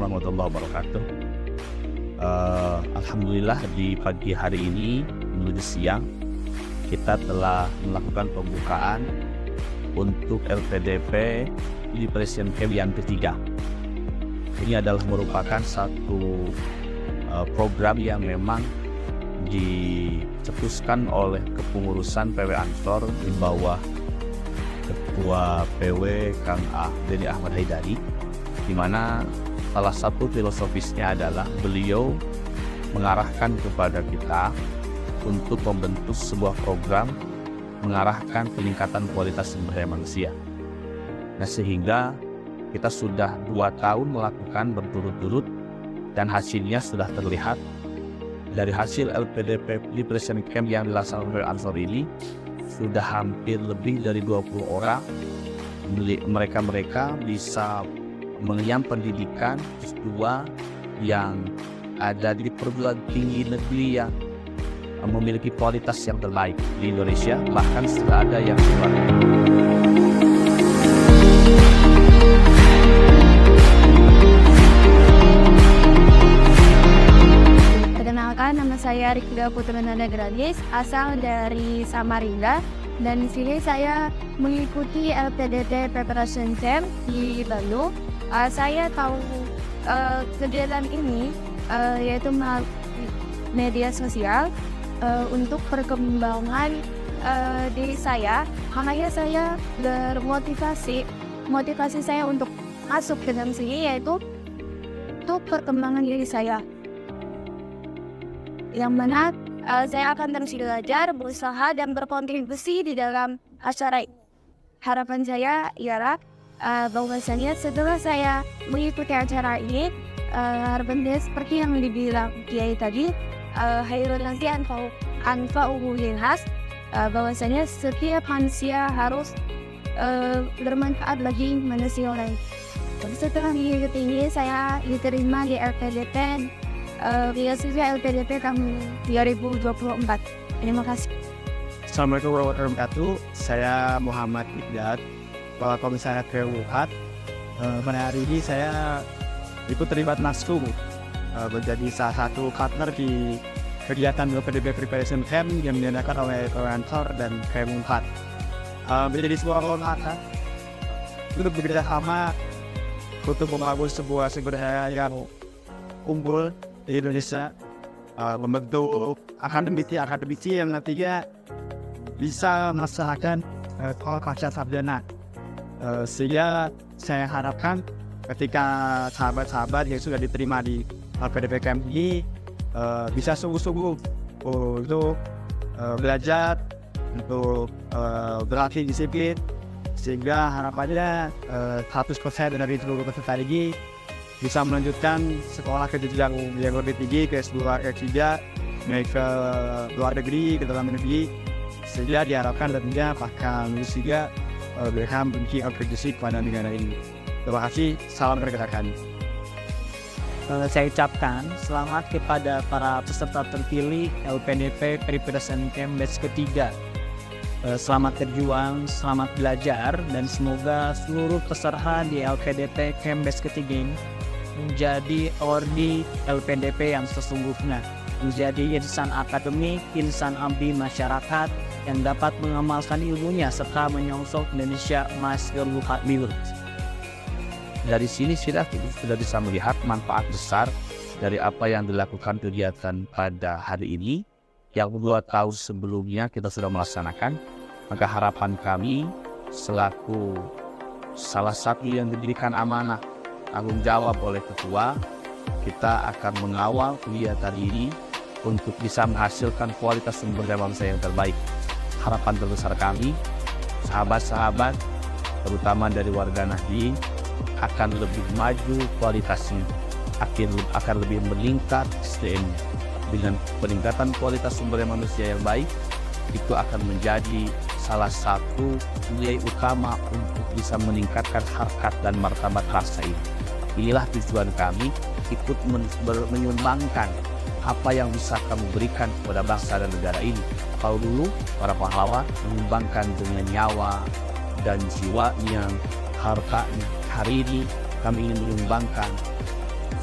warahmatullahi wabarakatuh. Alhamdulillah di pagi hari ini menuju siang kita telah melakukan pembukaan untuk LPDP Liberation Camp yang ketiga. Ini adalah merupakan satu program yang memang dicetuskan oleh kepengurusan PW Ansor di bawah Ketua PW Kang Denny Ahmad Haidari, di mana salah satu filosofisnya adalah beliau mengarahkan kepada kita untuk membentuk sebuah program mengarahkan peningkatan kualitas sumber daya manusia. Nah, sehingga kita sudah 2 tahun melakukan berturut-turut dan hasilnya sudah terlihat. Dari hasil LPDP Liberation Camp yang dilaksanakan oleh Ansor ini sudah hampir lebih dari 20 orang. Mereka bisa mengenyam pendidikan S2 yang ada di perguruan tinggi negeri yang memiliki kualitas yang terbaik di Indonesia, bahkan sudah ada yang luar. Perkenalkan, nama saya Rikda Putrananda Granis, asal dari Samarinda, dan di sini saya mengikuti LPDP Preparation Camp di Bandung. Saya tahu kegiatan ini yaitu melalui media sosial untuk perkembangan diri saya. Makanya saya motivasi saya untuk masuk ke dalam sini yaitu untuk perkembangan diri saya, yang mana saya akan terus belajar, berusaha, dan berkontribusi di dalam acara ini. Harapan saya ialah bahwasanya setelah saya mengikuti acara ini, harapan saya seperti yang dibilang Kiai tadi, hayrun nanti anfa'uhu linnas, bahwasanya setiap manusia harus bermanfaat bagi manusia lain. Setelah mengikuti ini, saya diterima di LPDP beasiswa LPDP tahun 2024. Terima kasih. Assalamualaikum warahmatullahi wabarakatuh. Saya Muhammad Iqdad, Kepala Komisariat PWUHAT. Pada hari ini saya ikut terlibat NASKUM, menjadi salah satu partner di kegiatan LPDP Preparation Camp yang diadakan oleh PW Ansor dan PWUHAT. Menjadi sebuah kehormatan untuk bekerja sama untuk membangun sebuah sumber daya yang unggul di Indonesia, membentuk akademisi yang nantinya bisa melaksanakan pasca sarjana. Sehingga saya harapkan ketika sahabat-sahabat yang sudah diterima di LPDP Camp ini bisa sungguh-sungguh untuk belajar, untuk berlatih disiplin, sehingga harapannya 100% dari seluruh peserta ini bisa melanjutkan sekolah ke jenjang yang lebih tinggi, ke S2, S3, baik ke luar negeri, ke dalam negeri, sehingga diharapkan tentunya akan juga mereka memiliki kontribusi kepada negara ini. Terima kasih, salam rekan-rekan. Saya ucapkan selamat kepada para peserta terpilih LPDP Preparation Camp batch ketiga. Selamat berjuang, selamat belajar, dan semoga seluruh peserta di LPDP Camp batch ketiga ini menjadi ordi LPDP yang sesungguhnya, menjadi insan akademik, insan abdi masyarakat yang dapat mengamalkan ilmunya serta menyongsong Indonesia emas 2045. Dari sini sudah bisa melihat manfaat besar dari apa yang dilakukan kegiatan pada hari ini yang 2 tahun sebelumnya kita sudah melaksanakan. Maka harapan kami selaku salah satu yang diberikan amanah tanggung jawab oleh ketua, kita akan mengawal kegiatan ini untuk bisa menghasilkan kualitas sumber daya manusia yang terbaik. Harapan terbesar kami, sahabat-sahabat, terutama dari warga Nahdien, akan lebih maju kualitasnya, akan lebih meningkat SDM. Dengan peningkatan kualitas sumber daya manusia yang baik, itu akan menjadi salah satu nilai utama untuk bisa meningkatkan harkat dan martabat bangsa ini. Inilah tujuan kami, ikut menyumbangkan apa yang bisa kami berikan kepada bangsa dan negara ini. Kalau dulu para pahlawan menyumbangkan dengan nyawa dan jiwanya, hartanya. Hari ini kami ingin menyumbangkan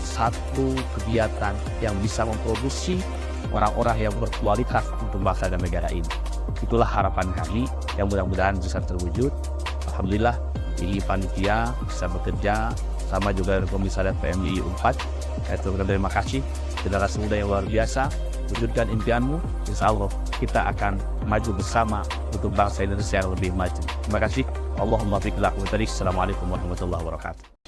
satu kegiatan yang bisa memproduksi orang-orang yang berkualitas untuk bangsa dan negara ini. Itulah harapan kami yang mudah-mudahan bisa terwujud. Alhamdulillah di panitia bisa bekerja sama juga dengan Komisariat PMI Unpad. Terima kasih, generasi muda yang luar biasa. Wujudkan impianmu, insya Allah kita akan maju bersama untuk bangsa Indonesia yang lebih maju. Terima kasih. Allahumma fiqh lakum. Assalamualaikum warahmatullahi wabarakatuh.